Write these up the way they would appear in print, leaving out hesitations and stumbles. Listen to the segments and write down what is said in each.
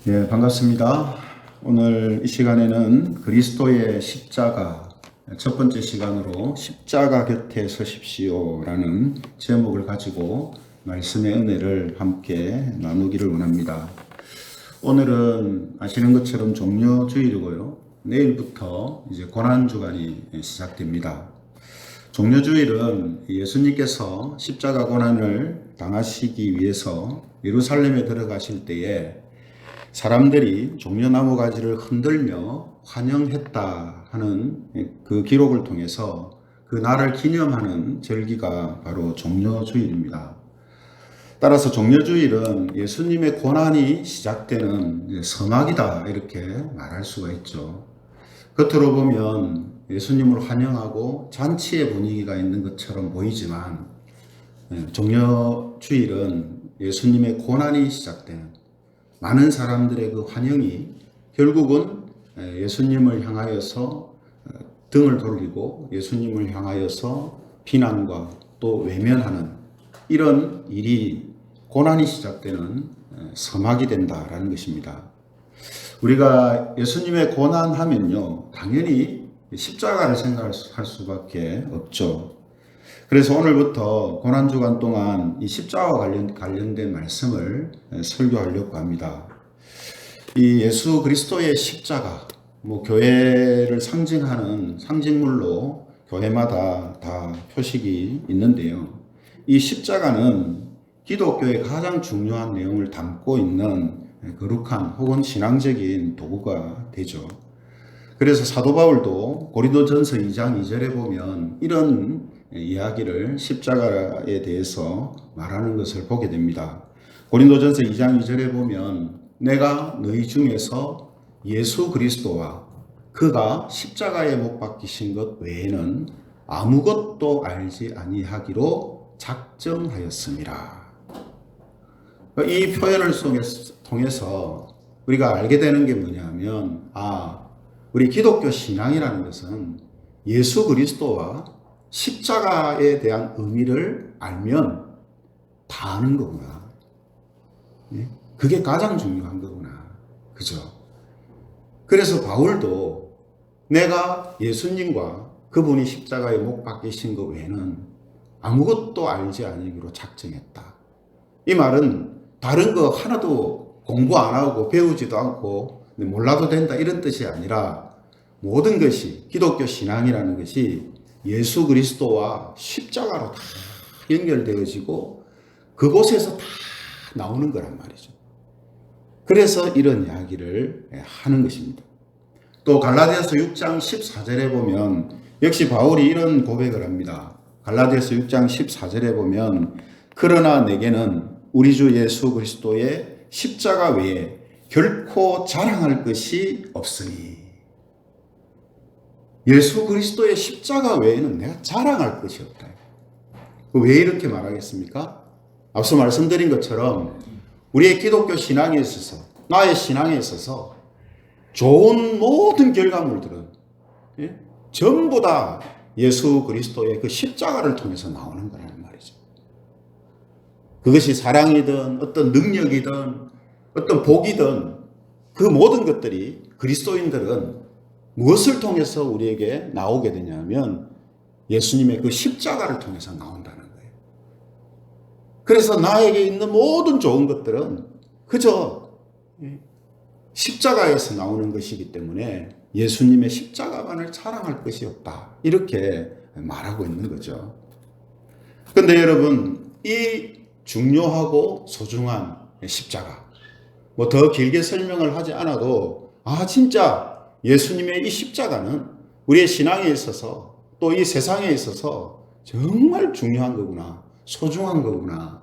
예, 반갑습니다. 오늘 이 시간에는 그리스도의 십자가 첫 번째 시간으로 십자가 곁에 서십시오라는 제목을 가지고 말씀의 은혜를 함께 나누기를 원합니다. 오늘은 아시는 것처럼 종려주일이고요. 내일부터 이제 고난주간이 시작됩니다. 종려주일은 예수님께서 십자가 고난을 당하시기 위해서 예루살렘에 들어가실 때에 사람들이 종려나무 가지를 흔들며 환영했다 하는 그 기록을 통해서 그 날을 기념하는 절기가 바로 종려주일입니다. 따라서 종려주일은 예수님의 고난이 시작되는 서막이다 이렇게 말할 수가 있죠. 겉으로 보면 예수님을 환영하고 잔치의 분위기가 있는 것처럼 보이지만 종려주일은 예수님의 고난이 시작되는 많은 사람들의 그 환영이 결국은 예수님을 향하여서 등을 돌리고 예수님을 향하여서 비난과 또 외면하는 이런 일이 고난이 시작되는 서막이 된다라는 것입니다. 우리가 예수님의 고난하면요, 당연히 십자가를 생각할 수밖에 없죠. 그래서 오늘부터 고난주간 동안 이 십자가와 관련된 말씀을 설교하려고 합니다. 이 예수 그리스도의 십자가, 교회를 상징하는 상징물로 교회마다 다 표식이 있는데요. 이 십자가는 기독교의 가장 중요한 내용을 담고 있는 거룩한 혹은 신앙적인 도구가 되죠. 그래서 사도 바울도 고린도전서 2장 2절에 보면 이런 이야기를 십자가에 대해서 말하는 것을 보게 됩니다. 고린도전서 2장 2절에 보면 내가 너희 중에서 예수 그리스도와 그가 십자가에 못 박히신 것 외에는 아무것도 알지 아니하기로 작정하였습니다. 이 표현을 통해서 우리가 알게 되는 게 뭐냐면 우리 기독교 신앙이라는 것은 예수 그리스도와 십자가에 대한 의미를 알면 다 아는 거구나. 그게 가장 중요한 거구나. 그죠? 그래서 바울도 내가 예수님과 그분이 십자가에 못 박히신 것 외에는 아무것도 알지 아니기로 작정했다. 이 말은 다른 거 하나도 공부 안 하고 배우지도 않고 몰라도 된다 이런 뜻이 아니라 모든 것이 기독교 신앙이라는 것이 예수 그리스도와 십자가로 다 연결되어지고 그곳에서 다 나오는 거란 말이죠. 그래서 이런 이야기를 하는 것입니다. 또 갈라디아서 6장 14절에 보면 역시 바울이 이런 고백을 합니다. 갈라디아서 6장 14절에 보면 그러나 내게는 우리 주 예수 그리스도의 십자가 외에 결코 자랑할 것이 없으니 예수 그리스도의 십자가 외에는 내가 자랑할 것이 없다. 왜 이렇게 말하겠습니까? 앞서 말씀드린 것처럼 우리의 기독교 신앙에 있어서 나의 신앙에 있어서 좋은 모든 결과물들은 전부 다 예수 그리스도의 그 십자가를 통해서 나오는 거라는 말이죠. 그것이 사랑이든 어떤 능력이든 어떤 복이든 그 모든 것들이 그리스도인들은 무엇을 통해서 우리에게 나오게 되냐면 예수님의 그 십자가를 통해서 나온다는 거예요. 그래서 나에게 있는 모든 좋은 것들은 그저 십자가에서 나오는 것이기 때문에 예수님의 십자가만을 자랑할 것이 없다. 이렇게 말하고 있는 거죠. 그런데 여러분, 이 중요하고 소중한 십자가, 더 길게 설명을 하지 않아도 진짜 예수님의 이 십자가는 우리의 신앙에 있어서 또 이 세상에 있어서 정말 중요한 거구나. 소중한 거구나.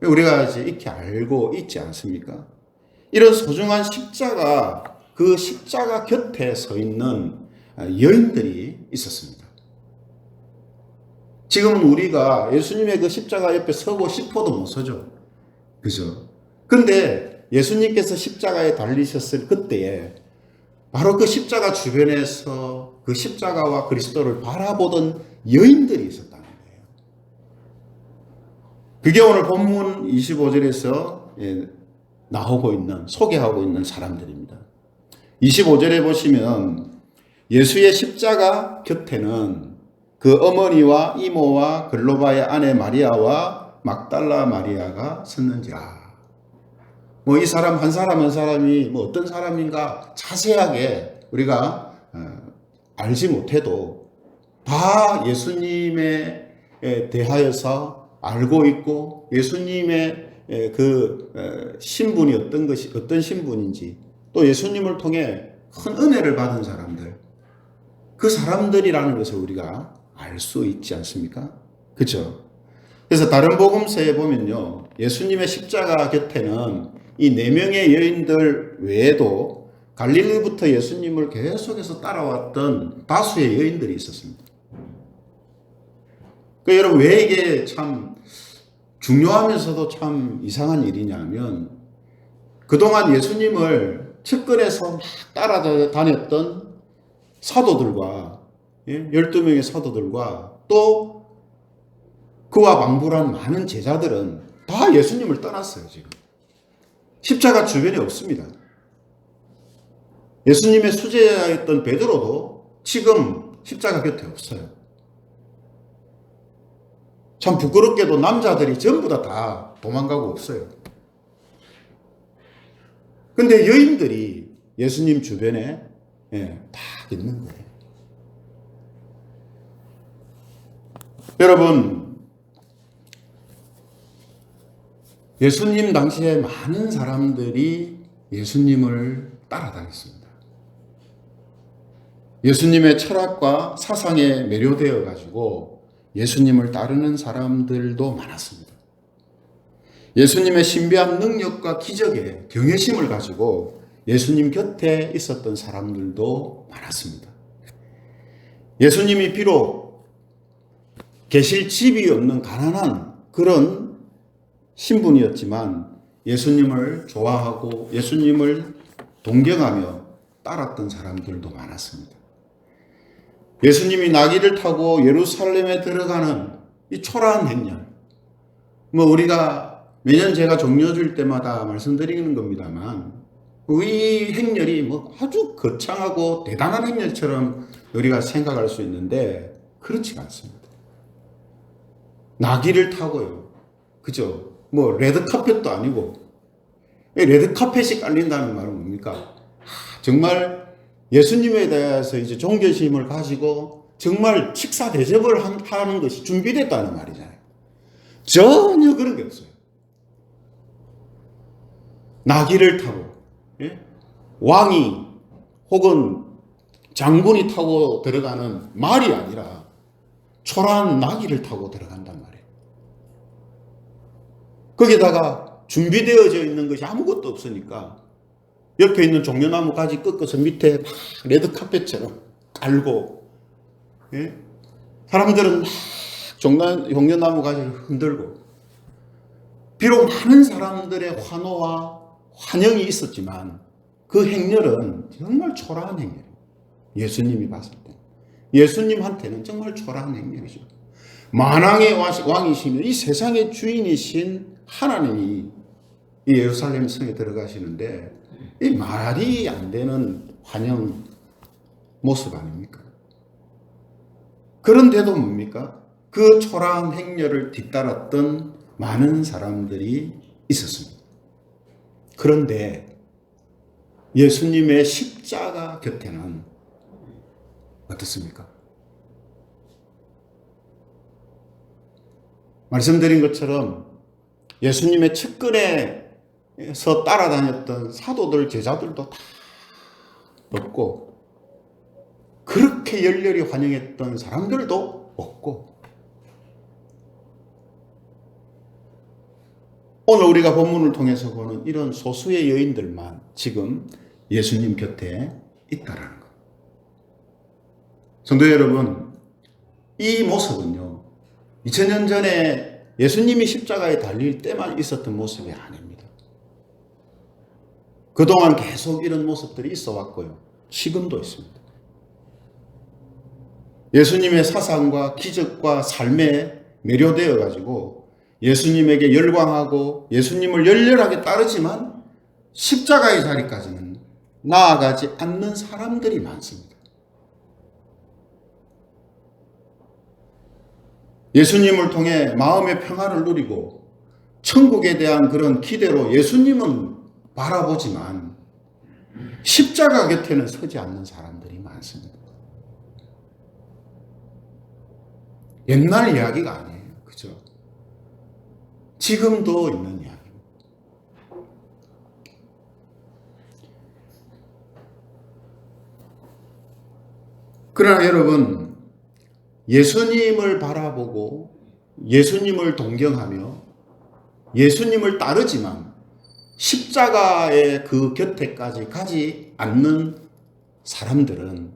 우리가 이제 이렇게 알고 있지 않습니까? 이런 소중한 십자가, 그 십자가 곁에 서 있는 여인들이 있었습니다. 지금은 우리가 예수님의 그 십자가 옆에 서고 싶어도 못 서죠. 그죠? 근데 예수님께서 십자가에 달리셨을 그때에 바로 그 십자가 주변에서 그 십자가와 그리스도를 바라보던 여인들이 있었다는 거예요. 그게 오늘 본문 25절에서 나오고 있는, 소개하고 있는 사람들입니다. 25절에 보시면 예수의 십자가 곁에는 그 어머니와 이모와 글로바의 아내 마리아와 막달라 마리아가 섰는지라. 뭐 이 사람 한 사람 한 사람이 뭐 어떤 사람인가 자세하게 우리가 알지 못해도 다 예수님에 대하여서 알고 있고 예수님의 그 신분이 어떤 신분인지 또 예수님을 통해 큰 은혜를 받은 사람들, 그 사람들이라는 것을 우리가 알 수 있지 않습니까? 그렇죠? 그래서 다른 복음서에 보면요, 예수님의 십자가 곁에는 이 4명의 여인들 외에도 갈릴리부터 예수님을 계속해서 따라왔던 다수의 여인들이 있었습니다. 그러니까 여러분, 왜 이게 참 중요하면서도 참 이상한 일이냐면, 그동안 예수님을 측근에서 막 따라다녔던 사도들과 12명의 사도들과 또 그와 방불한 많은 제자들은 다 예수님을 떠났어요. 지금 십자가 주변에 없습니다. 예수님의 수제자였던 베드로도 지금 십자가 곁에 없어요. 참 부끄럽게도 남자들이 전부 다 도망가고 없어요. 근데 여인들이 예수님 주변에 다 있는 거예요. 여러분, 예수님 당시에 많은 사람들이 예수님을 따라다녔습니다. 예수님의 철학과 사상에 매료되어 가지고 예수님을 따르는 사람들도 많았습니다. 예수님의 신비한 능력과 기적에 경외심을 가지고 예수님 곁에 있었던 사람들도 많았습니다. 예수님이 비록 계실 집이 없는 가난한 그런 신분이었지만 예수님을 좋아하고 예수님을 동경하며 따랐던 사람들도 많았습니다. 예수님이 나귀를 타고 예루살렘에 들어가는 이 초라한 행렬, 뭐 우리가 매년 제가 종려줄 때마다 말씀드리는 겁니다만, 이 행렬이 뭐 아주 거창하고 대단한 행렬처럼 우리가 생각할 수 있는데 그렇지가 않습니다. 나귀를 타고요. 그죠? 뭐 레드카펫도 아니고, 레드카펫이 깔린다는 말은 뭡니까? 정말 예수님에 대해서 이제 존경심을 가지고 정말 식사 대접을 하는 것이 준비됐다는 말이잖아요. 전혀 그런 게 없어요. 나귀를 타고, 왕이 혹은 장군이 타고 들어가는 말이 아니라 초라한 나귀를 타고 들어간단 말이에요. 거기다가 준비되어져 있는 것이 아무것도 없으니까 옆에 있는 종려나무 가지 꺾어서 밑에 막 레드카펫처럼 깔고, 사람들은 막 종려나무 가지를 흔들고, 비록 많은 사람들의 환호와 환영이 있었지만 그 행렬은 정말 초라한 행렬이에요. 예수님이 봤을 때 예수님한테는 정말 초라한 행렬이죠. 만왕의 왕이시며 이 세상의 주인이신 하나님이 이 예루살렘 성에 들어가시는데 이 말이 안 되는 환영 모습 아닙니까? 그런데도 뭡니까? 그 초라한 행렬을 뒤따랐던 많은 사람들이 있었습니다. 그런데 예수님의 십자가 곁에는 어떻습니까? 말씀드린 것처럼 예수님의 측근에서 따라다녔던 사도들, 제자들도 다 없고, 그렇게 열렬히 환영했던 사람들도 없고, 오늘 우리가 본문을 통해서 보는 이런 소수의 여인들만 지금 예수님 곁에 있다라는 것. 성도 여러분, 이 모습은요, 2000년 전에 예수님이 십자가에 달릴 때만 있었던 모습이 아닙니다. 그동안 계속 이런 모습들이 있어 왔고요. 지금도 있습니다. 예수님의 사상과 기적과 삶에 매료되어 가지고 예수님에게 열광하고 예수님을 열렬하게 따르지만 십자가의 자리까지는 나아가지 않는 사람들이 많습니다. 예수님을 통해 마음의 평안을 누리고 천국에 대한 그런 기대로 예수님은 바라보지만 십자가 곁에는 서지 않는 사람들이 많습니다. 옛날 이야기가 아니에요. 그죠? 지금도 있는 이야기입니다. 그러나 여러분, 예수님을 바라보고 예수님을 동경하며 예수님을 따르지만 십자가의 그 곁에까지 가지 않는 사람들은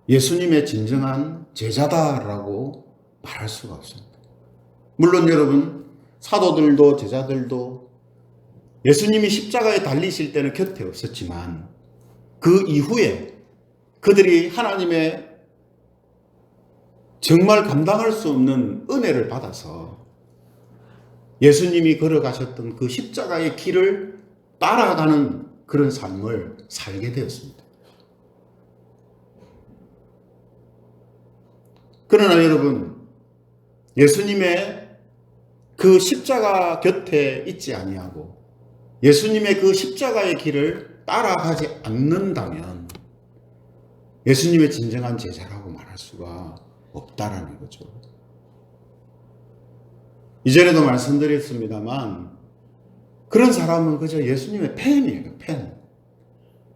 예수님의 진정한 제자다라고 말할 수가 없습니다. 물론 여러분, 사도들도 제자들도 예수님이 십자가에 달리실 때는 곁에 없었지만 그 이후에 그들이 하나님의 정말 감당할 수 없는 은혜를 받아서 예수님이 걸어가셨던 그 십자가의 길을 따라가는 그런 삶을 살게 되었습니다. 그러나 여러분, 예수님의 그 십자가 곁에 있지 아니하고 예수님의 그 십자가의 길을 따라가지 않는다면 예수님의 진정한 제자라고 말할 수가 없다라는 거죠. 이전에도 말씀드렸습니다만 그런 사람은 그저 예수님의 팬이에요. 팬.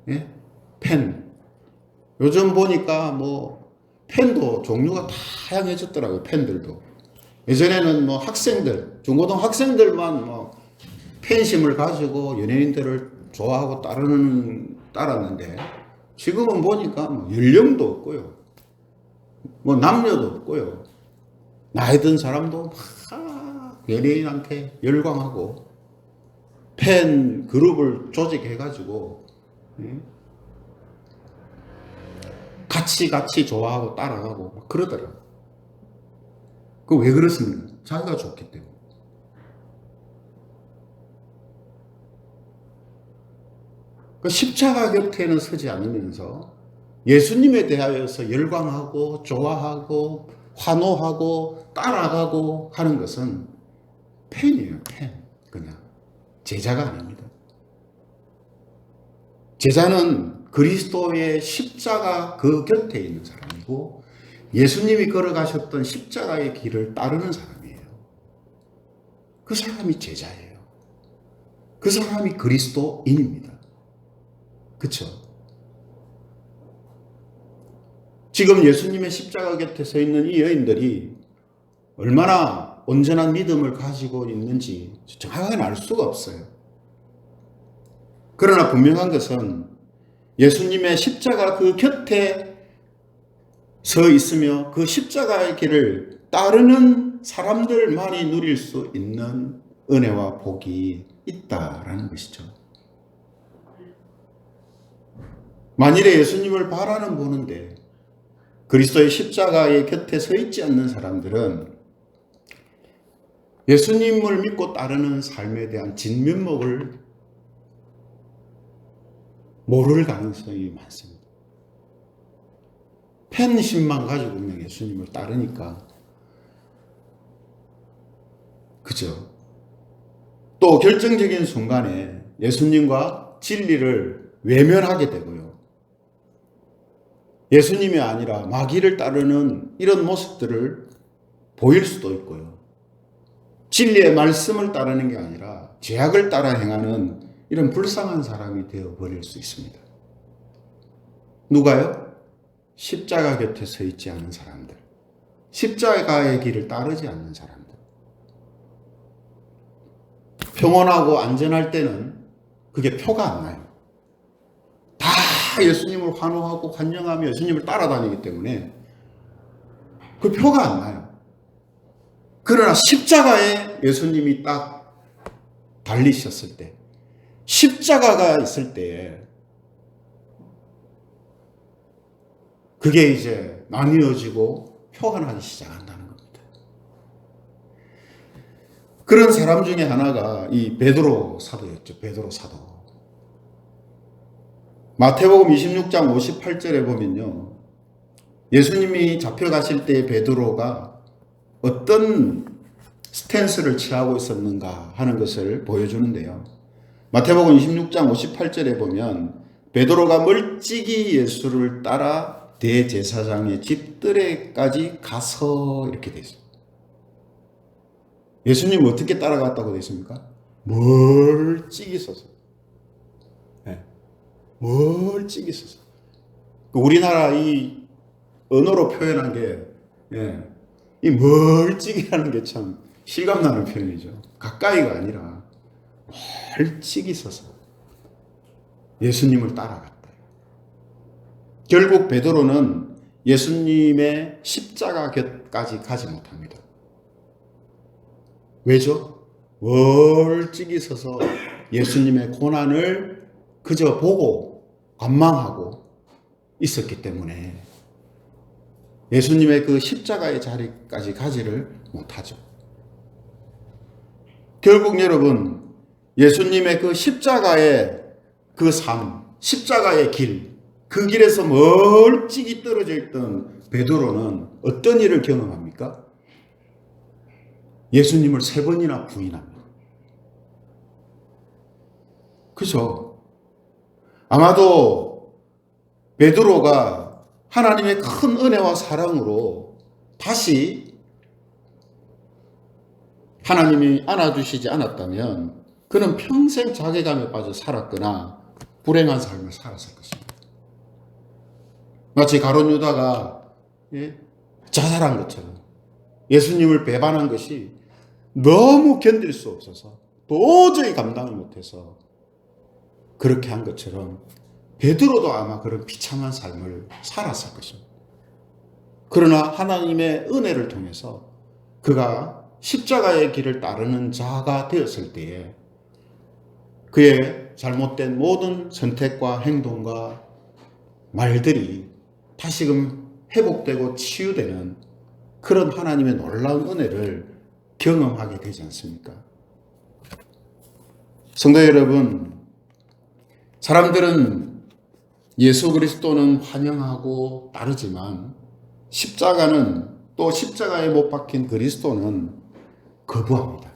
예? 팬. 요즘 보니까 뭐 팬도 종류가 다양해졌더라고요. 팬들도. 예전에는 뭐 학생들, 중고등 학생들만 뭐 팬심을 가지고 연예인들을 좋아하고 따랐는데 지금은 보니까 뭐 연령도 없고요. 뭐 남녀도 없고요. 나이 든 사람도 막 연예인한테 열광하고 팬 그룹을 조직해가지고 같이 좋아하고 따라가고 막 그러더라고요. 그 왜 그렇습니까? 자기가 좋기 때문에. 그 십자가 곁에는 서지 않으면서 예수님에 대하여서 열광하고 좋아하고 환호하고 따라가고 하는 것은 팬이에요. 팬. 그냥 제자가 아닙니다. 제자는 그리스도의 십자가 그 곁에 있는 사람이고 예수님이 걸어가셨던 십자가의 길을 따르는 사람이에요. 그 사람이 제자예요. 그 사람이 그리스도인입니다. 그렇죠? 지금 예수님의 십자가 곁에 서 있는 이 여인들이 얼마나 온전한 믿음을 가지고 있는지 정확하게 알 수가 없어요. 그러나 분명한 것은 예수님의 십자가 그 곁에 서 있으며 그 십자가의 길을 따르는 사람들만이 누릴 수 있는 은혜와 복이 있다라는 것이죠. 만일에 예수님을 바라는 보는데 그리스도의 십자가의 곁에 서 있지 않는 사람들은 예수님을 믿고 따르는 삶에 대한 진면목을 모를 가능성이 많습니다. 팬심만 가지고 그냥 예수님을 따르니까. 그죠? 또 결정적인 순간에 예수님과 진리를 외면하게 되고요. 예수님이 아니라 마귀를 따르는 이런 모습들을 보일 수도 있고요. 진리의 말씀을 따르는 게 아니라 죄악을 따라 행하는 이런 불쌍한 사람이 되어버릴 수 있습니다. 누가요? 십자가 곁에 서 있지 않은 사람들. 십자가의 길을 따르지 않는 사람들. 평온하고 안전할 때는 그게 표가 안 나요. 다 예수님을 환호하고 환영하며 예수님을 따라다니기 때문에 그 표가 안 나요. 그러나 십자가에 예수님이 딱 달리셨을 때, 십자가가 있을 때에 그게 이제 나뉘어지고 표현하기 시작한다는 겁니다. 그런 사람 중에 하나가 이 베드로 사도였죠. 베드로 사도. 마태복음 26장 58절에 보면요. 예수님이 잡혀가실 때 베드로가 어떤 스탠스를 취하고 있었는가 하는 것을 보여주는데요. 마태복음 26장 58절에 보면 베드로가 멀찍이 예수를 따라 대제사장의 집들에까지 가서 이렇게 되어 있습니다. 예수님 어떻게 따라갔다고 되어 있습니까? 멀찍이 서서. 네. 멀찍이 서서. 우리나라 이 언어로 표현한 게, 이 멀찍이라는 게 참 실감나는 표현이죠. 가까이가 아니라 멀찍이 서서 예수님을 따라갔다. 결국 베드로는 예수님의 십자가 곁까지 가지 못합니다. 왜죠? 멀찍이 서서 예수님의 고난을 그저 보고 관망하고 있었기 때문에 예수님의 그 십자가의 자리까지 가지를 못하죠. 결국 여러분, 예수님의 그 십자가의 그 삶, 십자가의 길, 그 길에서 멀찍이 떨어져 있던 베드로는 어떤 일을 경험합니까? 예수님을 3번이나 부인합니다. 그죠? 아마도 베드로가 하나님의 큰 은혜와 사랑으로 다시 하나님이 안아주시지 않았다면 그는 평생 자괴감에 빠져 살았거나 불행한 삶을 살았을 것입니다. 마치 가룟 유다가 자살한 것처럼 예수님을 배반한 것이 너무 견딜 수 없어서 도저히 감당을 못해서 그렇게 한 것처럼 베드로도 아마 그런 비참한 삶을 살았을 것입니다. 그러나 하나님의 은혜를 통해서 그가 십자가의 길을 따르는 자가 되었을 때에 그의 잘못된 모든 선택과 행동과 말들이 다시금 회복되고 치유되는 그런 하나님의 놀라운 은혜를 경험하게 되지 않습니까? 성도 여러분, 사람들은 예수 그리스도는 환영하고 따르지만 십자가는 또 십자가에 못 박힌 그리스도는 거부합니다.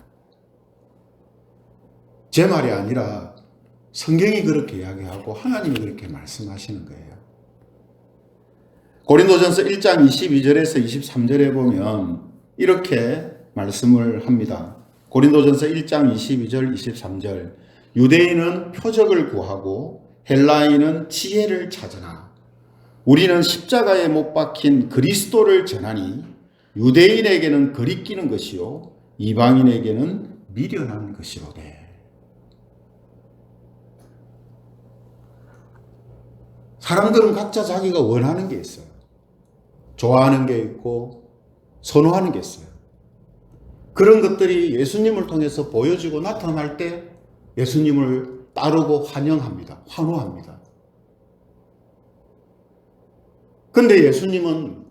제 말이 아니라 성경이 그렇게 이야기하고 하나님이 그렇게 말씀하시는 거예요. 고린도전서 1장 22절에서 23절에 보면 이렇게 말씀을 합니다. 고린도전서 1장 22절 23절 유대인은 표적을 구하고 헬라인은 지혜를 찾으나 우리는 십자가에 못 박힌 그리스도를 전하니 유대인에게는 거리끼는 것이요 이방인에게는 미련한 것이로되. 사람들은 각자 자기가 원하는 게 있어요. 좋아하는 게 있고 선호하는 게 있어요. 그런 것들이 예수님을 통해서 보여지고 나타날 때 예수님을 따르고 환영합니다. 환호합니다. 근데 예수님은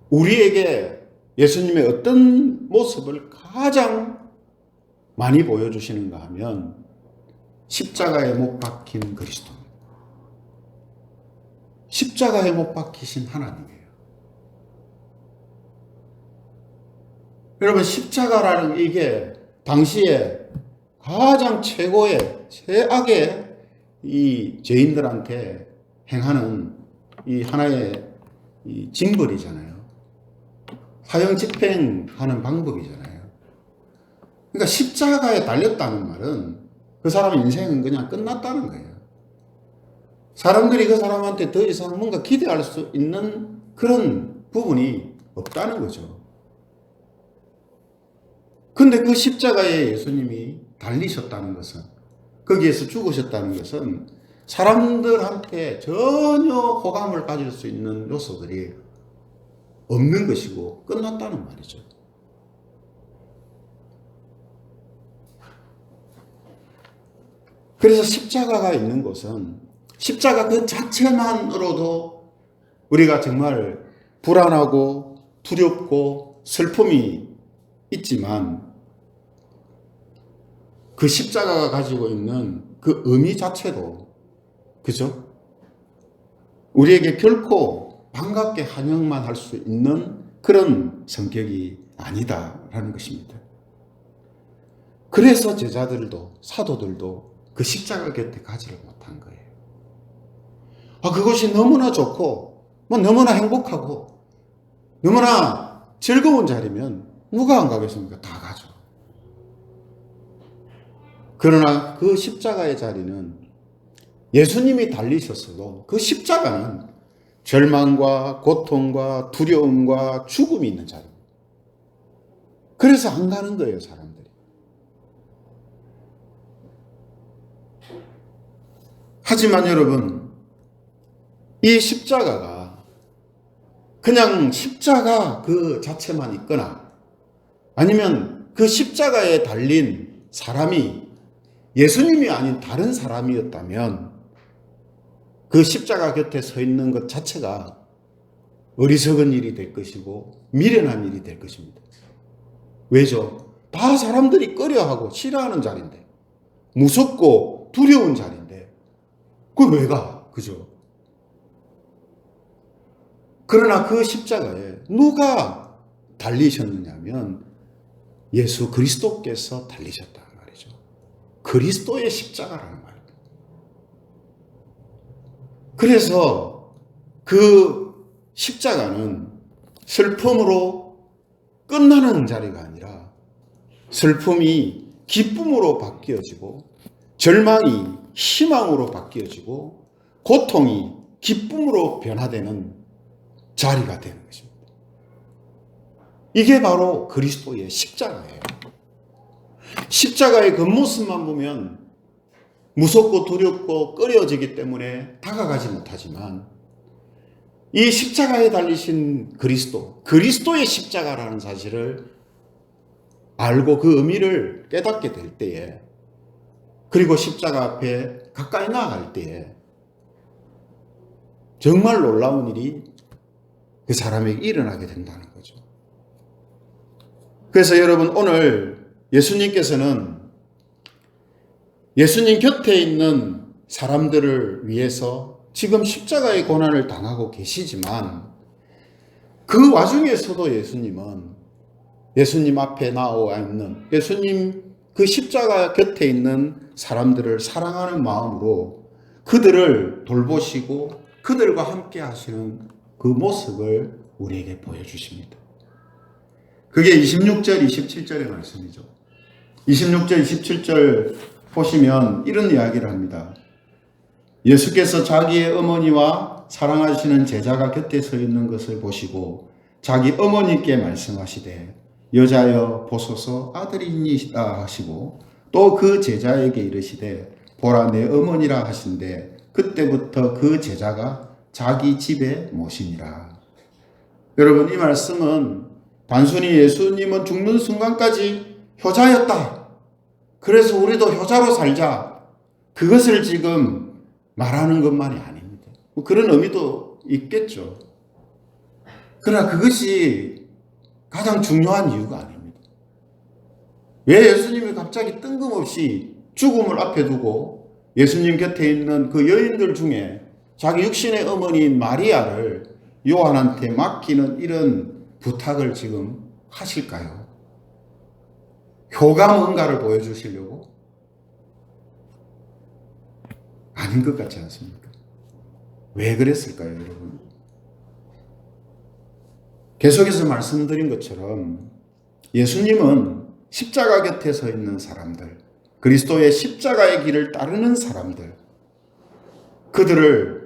우리에게 예수님의 어떤 모습을 가장 많이 보여주시는가 하면 십자가에 못 박힌 그리스도입니다. 십자가에 못 박히신 하나님이에요. 여러분, 십자가라는 이게 당시에 가장 최고의 최악의 이 죄인들한테 행하는 이 하나의 이 징벌이잖아요. 사형 집행하는 방법이잖아요. 그러니까 십자가에 달렸다는 말은 그 사람의 인생은 그냥 끝났다는 거예요. 사람들이 그 사람한테 더 이상 뭔가 기대할 수 있는 그런 부분이 없다는 거죠. 근데 그 십자가에 예수님이 달리셨다는 것은, 거기에서 죽으셨다는 것은 사람들한테 전혀 호감을 가질 수 있는 요소들이 없는 것이고 끝났다는 말이죠. 그래서 십자가가 있는 곳은 십자가 그 자체만으로도 우리가 정말 불안하고 두렵고 슬픔이 있지만 그 십자가가 가지고 있는 그 의미 자체도, 그죠? 우리에게 결코 반갑게 환영만 할 수 있는 그런 성격이 아니다라는 것입니다. 그래서 제자들도, 사도들도 그 십자가 곁에 가지를 못한 거예요. 그것이 너무나 좋고, 너무나 행복하고, 너무나 즐거운 자리면 누가 안 가겠습니까? 다 가죠. 그러나 그 십자가의 자리는 예수님이 달리셨어도 그 십자가는 절망과 고통과 두려움과 죽음이 있는 자리입니다. 그래서 안 가는 거예요, 사람들이. 하지만 여러분, 이 십자가가 그냥 십자가 그 자체만 있거나 아니면 그 십자가에 달린 사람이 예수님이 아닌 다른 사람이었다면 그 십자가 곁에 서 있는 것 자체가 어리석은 일이 될 것이고 미련한 일이 될 것입니다. 왜죠? 다 사람들이 꺼려하고 싫어하는 자리인데, 무섭고 두려운 자리인데 그걸 왜 가? 그죠? 그러나 그 십자가에 누가 달리셨느냐면 예수 그리스도께서 달리셨다는 말이죠. 그리스도의 십자가라는 말입니다. 그래서 그 십자가는 슬픔으로 끝나는 자리가 아니라 슬픔이 기쁨으로 바뀌어지고 절망이 희망으로 바뀌어지고 고통이 기쁨으로 변화되는 자리가 되는 것입니다. 이게 바로 그리스도의 십자가예요. 십자가의 겉모습만 보면 무섭고 두렵고 꺼려지기 때문에 다가가지 못하지만 이 십자가에 달리신 그리스도, 그리스도의 십자가라는 사실을 알고 그 의미를 깨닫게 될 때에, 그리고 십자가 앞에 가까이 나아갈 때에 정말 놀라운 일이 그 사람에게 일어나게 된다는 거죠. 그래서 여러분, 오늘 예수님께서는 예수님 곁에 있는 사람들을 위해서 지금 십자가의 고난을 당하고 계시지만 그 와중에서도 예수님 앞에 나와 있는, 예수님 그 십자가 곁에 있는 사람들을 사랑하는 마음으로 그들을 돌보시고 그들과 함께 하시는 그 모습을 우리에게 보여주십니다. 그게 26절, 27절의 말씀이죠. 26절, 27절 보시면 이런 이야기를 합니다. 예수께서 자기의 어머니와 사랑하시는 제자가 곁에 서 있는 것을 보시고 자기 어머니께 말씀하시되 여자여 보소서 아들이니이다 하시고 또 그 제자에게 이르시되 보라 내 어머니라 하신대 그때부터 그 제자가 자기 집에 모시니라. 여러분, 이 말씀은 단순히 예수님은 죽는 순간까지 효자였다, 그래서 우리도 효자로 살자, 그것을 지금 말하는 것만이 아닙니다. 그런 의미도 있겠죠. 그러나 그것이 가장 중요한 이유가 아닙니다. 왜 예수님이 갑자기 뜬금없이 죽음을 앞에 두고 예수님 곁에 있는 그 여인들 중에 자기 육신의 어머니인 마리아를 요한한테 맡기는 이런 부탁을 지금 하실까요? 효가 뭔가를 보여주시려고? 아닌 것 같지 않습니까? 왜 그랬을까요, 여러분? 계속해서 말씀드린 것처럼 예수님은 십자가 곁에 서 있는 사람들, 그리스도의 십자가의 길을 따르는 사람들, 그들을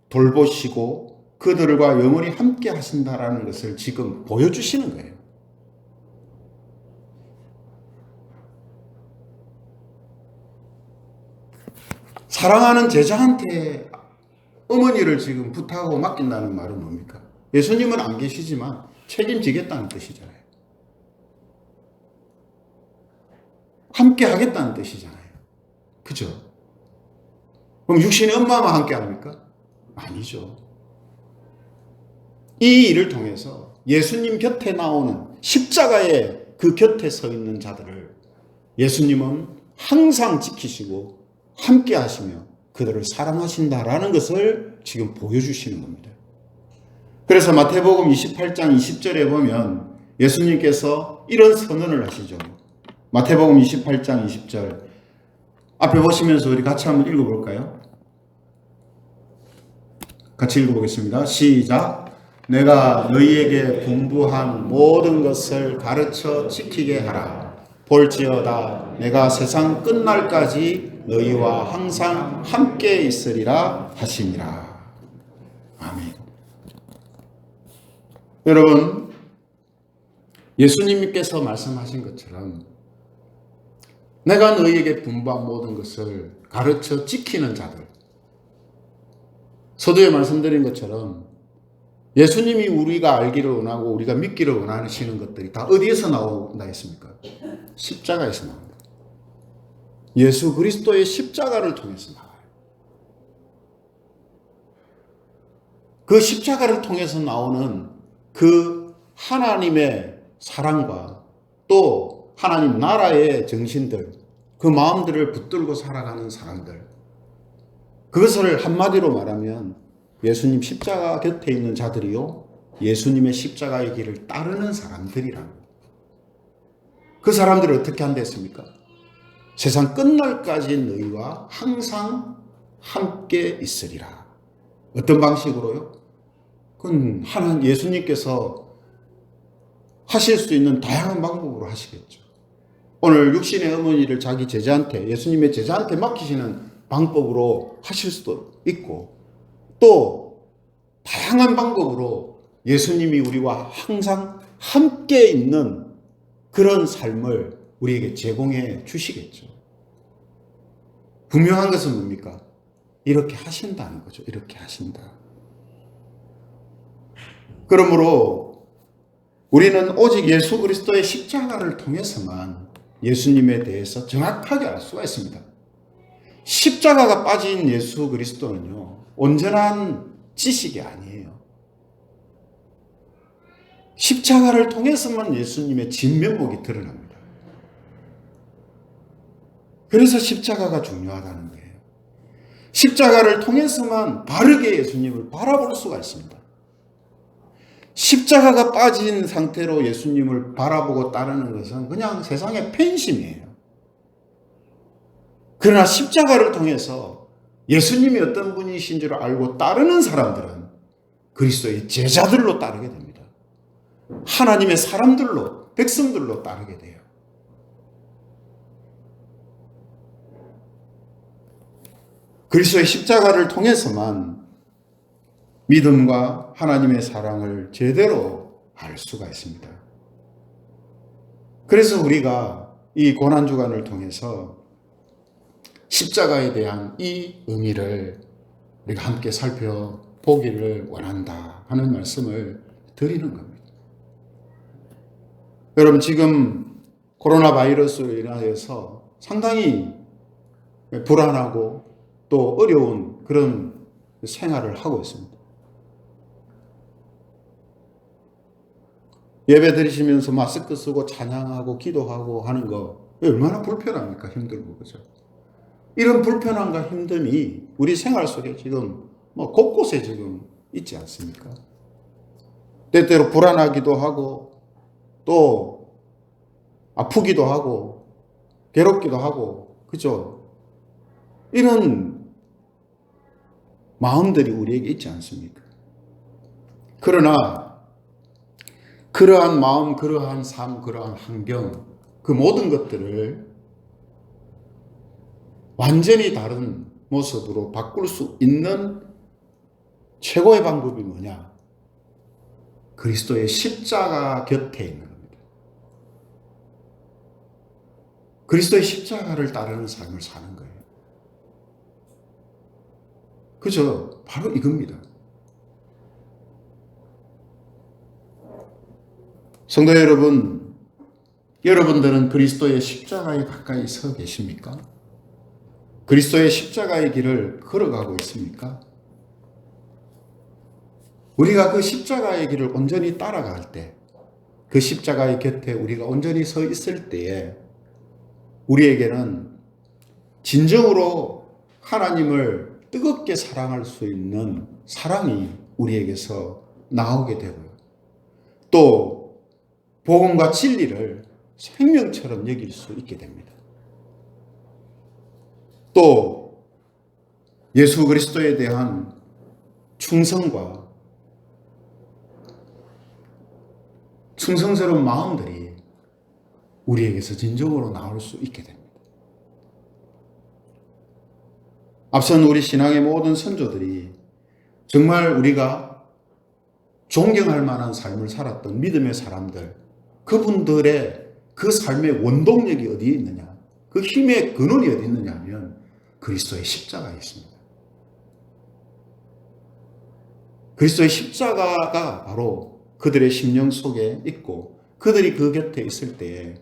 돌보시고 그들과 영원히 함께 하신다라는 것을 지금 보여주시는 거예요. 사랑하는 제자한테 어머니를 지금 부탁하고 맡긴다는 말은 뭡니까? 예수님은 안 계시지만 책임지겠다는 뜻이잖아요. 함께 하겠다는 뜻이잖아요. 그죠? 그럼 육신의 엄마만 함께 합니까? 아니죠. 이 일을 통해서 예수님 곁에 나오는 십자가의 그 곁에 서 있는 자들을 예수님은 항상 지키시고 함께 하시며 그들을 사랑하신다라는 것을 지금 보여주시는 겁니다. 그래서 마태복음 28장 20절에 보면 예수님께서 이런 선언을 하시죠. 마태복음 28장 20절 앞에 보시면서 우리 같이 한번 읽어볼까요? 같이 읽어보겠습니다. 시작. 내가 너희에게 분부한 모든 것을 가르쳐 지키게 하라. 볼지어다 내가 세상 끝날까지 너희와 항상 함께 있으리라 하시니라. 아멘. 여러분, 예수님께서 말씀하신 것처럼 내가 너희에게 분부한 모든 것을 가르쳐 지키는 자들, 서두에 말씀드린 것처럼 예수님이 우리가 알기를 원하고 우리가 믿기를 원하시는 것들이 다 어디에서 나온다 했습니까? 십자가에서 나옵니다. 예수 그리스도의 십자가를 통해서 나와요. 그 십자가를 통해서 나오는 그 하나님의 사랑과 또 하나님 나라의 정신들, 그 마음들을 붙들고 살아가는 사람들, 그것을 한마디로 말하면 예수님 십자가 곁에 있는 자들이요, 예수님의 십자가의 길을 따르는 사람들이라는 거예요. 그 사람들을 어떻게 한댔습니까? 세상 끝날까지 너희와 항상 함께 있으리라. 어떤 방식으로요? 그건 하나님 예수님께서 하실 수 있는 다양한 방법으로 하시겠죠. 오늘 육신의 어머니를 자기 제자한테, 예수님의 제자한테 맡기시는 방법으로 하실 수도 있고, 또 다양한 방법으로 예수님이 우리와 항상 함께 있는 그런 삶을 우리에게 제공해 주시겠죠. 분명한 것은 뭡니까? 이렇게 하신다는 거죠. 이렇게 하신다. 그러므로 우리는 오직 예수 그리스도의 십자가를 통해서만 예수님에 대해서 정확하게 알 수가 있습니다. 십자가가 빠진 예수 그리스도는요, 온전한 지식이 아니에요. 십자가를 통해서만 예수님의 진면목이 드러납니다. 그래서 십자가가 중요하다는 거예요. 십자가를 통해서만 바르게 예수님을 바라볼 수가 있습니다. 십자가가 빠진 상태로 예수님을 바라보고 따르는 것은 그냥 세상의 팬심이에요. 그러나 십자가를 통해서 예수님이 어떤 분이신 줄 알고 따르는 사람들은 그리스도의 제자들로 따르게 됩니다. 하나님의 사람들로, 백성들로 따르게 돼요. 그리스도의 십자가를 통해서만 믿음과 하나님의 사랑을 제대로 알 수가 있습니다. 그래서 우리가 이 고난주간을 통해서 십자가에 대한 이 의미를 우리가 함께 살펴보기를 원한다 하는 말씀을 드리는 겁니다. 여러분, 지금 코로나 바이러스로 인하여서 상당히 불안하고 또 어려운 그런 생활을 하고 있습니다. 예배 드리시면서 마스크 쓰고 찬양하고 기도하고 하는 거 얼마나 불편합니까? 힘들고, 그죠? 이런 불편함과 힘듦이 우리 생활 속에 지금 곳곳에 지금 있지 않습니까? 때때로 불안하기도 하고 또 아프기도 하고 괴롭기도 하고, 그죠? 이런 마음들이 우리에게 있지 않습니까? 그러나 그러한 마음, 그러한 삶, 그러한 환경, 그 모든 것들을 완전히 다른 모습으로 바꿀 수 있는 최고의 방법이 뭐냐? 그리스도의 십자가 곁에 있는 겁니다. 그리스도의 십자가를 따르는 삶을 사는 거예요. 그죠? 바로 이겁니다. 성도 여러분, 여러분들은 그리스도의 십자가에 가까이 서 계십니까? 그리스도의 십자가의 길을 걸어가고 있습니까? 우리가 그 십자가의 길을 온전히 따라갈 때, 그 십자가의 곁에 우리가 온전히 서 있을 때에 우리에게는 진정으로 하나님을 뜨겁게 사랑할 수 있는 사랑이 우리에게서 나오게 되고요. 또 복음과 진리를 생명처럼 여길 수 있게 됩니다. 또 예수 그리스도에 대한 충성과 충성스러운 마음들이 우리에게서 진정으로 나올 수 있게 됩니다. 앞선 우리 신앙의 모든 선조들이 정말 우리가 존경할 만한 삶을 살았던 믿음의 사람들, 그분들의 그 삶의 원동력이 어디에 있느냐, 그 힘의 근원이 어디 있느냐 하면 그리스도의 십자가에 있습니다. 그리스도의 십자가가 바로 그들의 심령 속에 있고 그들이 그 곁에 있을 때에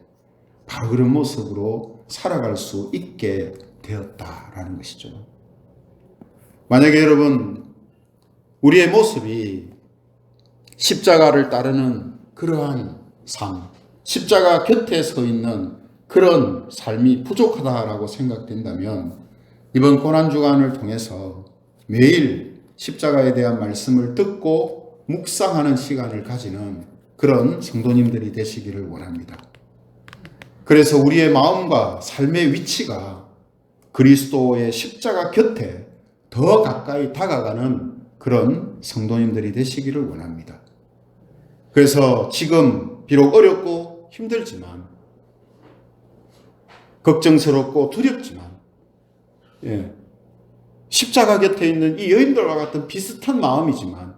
바로 그런 모습으로 살아갈 수 있게 되었다라는 것이죠. 만약에 여러분 우리의 모습이 십자가를 따르는 그러한 삶, 십자가 곁에 서 있는 그런 삶이 부족하다라고 생각된다면 이번 고난주간을 통해서 매일 십자가에 대한 말씀을 듣고 묵상하는 시간을 가지는 그런 성도님들이 되시기를 원합니다. 그래서 우리의 마음과 삶의 위치가 그리스도의 십자가 곁에 더 가까이 다가가는 그런 성도님들이 되시기를 원합니다. 그래서 지금 비록 어렵고 힘들지만 걱정스럽고 두렵지만 십자가 곁에 있는 이 여인들과 같은 비슷한 마음이지만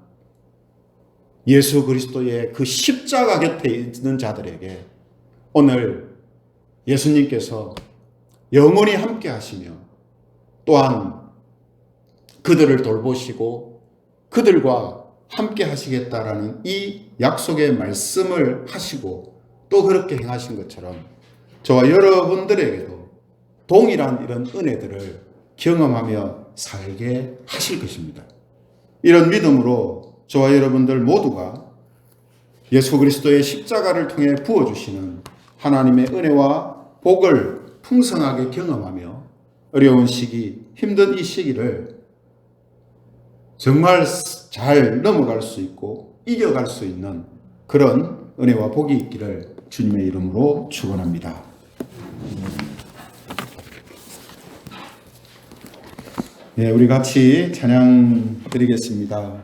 예수 그리스도의 그 십자가 곁에 있는 자들에게 오늘 예수님께서 영원히 함께 하시며 또한 그들을 돌보시고 그들과 함께 하시겠다라는 이 약속의 말씀을 하시고 또 그렇게 행하신 것처럼 저와 여러분들에게도 동일한 이런 은혜들을 경험하며 살게 하실 것입니다. 이런 믿음으로 저와 여러분들 모두가 예수 그리스도의 십자가를 통해 부어주시는 하나님의 은혜와 복을 풍성하게 경험하며 어려운 시기, 힘든 이 시기를 정말 잘 넘어갈 수 있고 이겨갈 수 있는 그런 은혜와 복이 있기를 주님의 이름으로 축원합니다. 네, 우리 같이 찬양 드리겠습니다.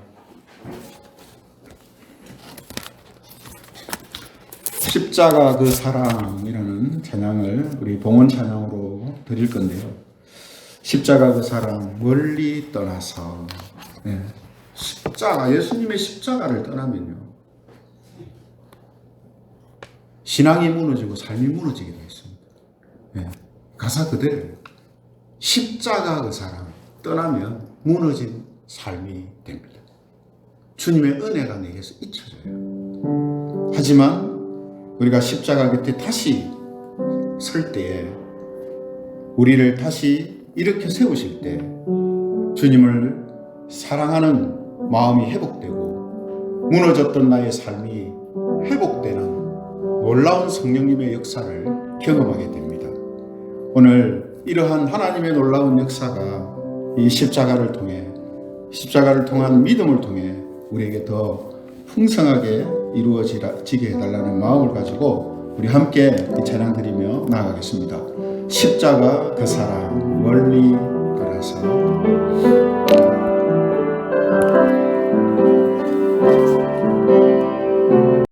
십자가 그 사랑이라는 찬양을 우리 봉헌 찬양으로 드릴 건데요. 십자가 그 사랑 멀리 떠나서 십자가, 예수님의 십자가를 떠나면요 신앙이 무너지고 삶이 무너지게 되어 있습니다. 가사 그대로 십자가 그 사랑 떠나면 무너진 삶이 됩니다. 주님의 은혜가 내게서 잊혀져요. 하지만 우리가 십자가 곁에 다시 설 때에 우리를 다시 일으켜 세우실 때 주님을 사랑하는 마음이 회복되고 무너졌던 나의 삶이 회복되는 놀라운 성령님의 역사를 경험하게 됩니다. 오늘 이러한 하나님의 놀라운 역사가 이 십자가를 통해 십자가를 통한 믿음을 통해 우리에게 더 풍성하게 이루어지게 해달라는 마음을 가지고 우리 함께 이 찬양 드리며 나아가겠습니다. 십자가 그 사랑 멀리 떠나서